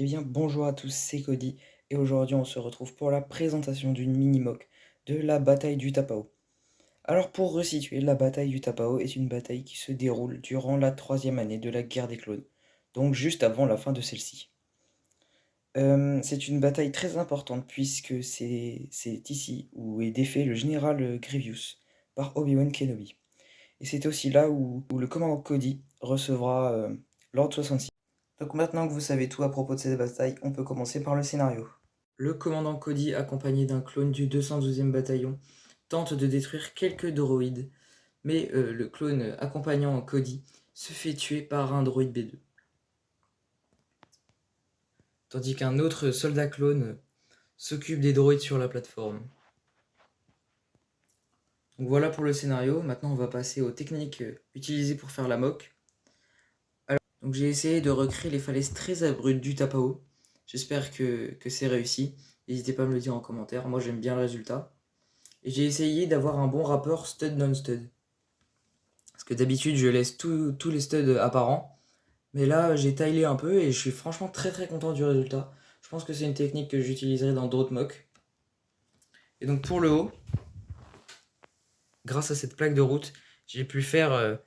Eh bien, bonjour à tous, c'est Cody, et aujourd'hui on se retrouve pour la présentation d'une mini-mock de la bataille du Tapao. Alors pour resituer, la bataille du Tapao est une bataille qui se déroule durant la troisième année de la guerre des clones, donc juste avant la fin de celle-ci. C'est une bataille très importante puisque c'est ici où est défait le général Grievous par Obi-Wan Kenobi. Et c'est aussi là où le commandant Cody recevra l'Ordre 66. Donc maintenant que vous savez tout à propos de cette bataille, on peut commencer par le scénario. Le commandant Cody, accompagné d'un clone du 212e bataillon, tente de détruire quelques droïdes, mais le clone accompagnant Cody se fait tuer par un droïde B2. Tandis qu'un autre soldat clone s'occupe des droïdes sur la plateforme. Donc voilà pour le scénario, maintenant on va passer aux techniques utilisées pour faire la mock. Donc j'ai essayé de recréer les falaises très abruptes du Tapao. J'espère que c'est réussi. N'hésitez pas à me le dire en commentaire, moi j'aime bien le résultat. Et j'ai essayé d'avoir un bon rapport stud non-stud. Parce que d'habitude je laisse tous les studs apparents. Mais là j'ai taillé un peu et je suis franchement très content du résultat. Je pense que c'est une technique que j'utiliserai dans d'autres mocks. Et donc pour le haut, grâce à cette plaque de route, j'ai pu faire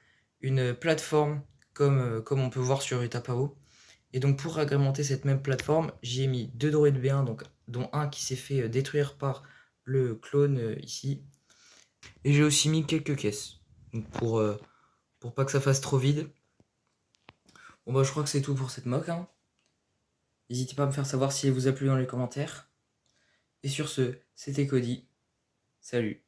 une plateforme comme on peut voir sur Utapao. Et donc pour agrémenter cette même plateforme, j'ai mis deux droïdes B1, donc, dont un qui s'est fait détruire par le clone ici. Et j'ai aussi mis quelques caisses, donc pour pas que ça fasse trop vide. Bon bah je crois que c'est tout pour cette mock. Hein. N'hésitez pas à me faire savoir si elle vous a plu dans les commentaires. Et sur ce, c'était Cody. Salut.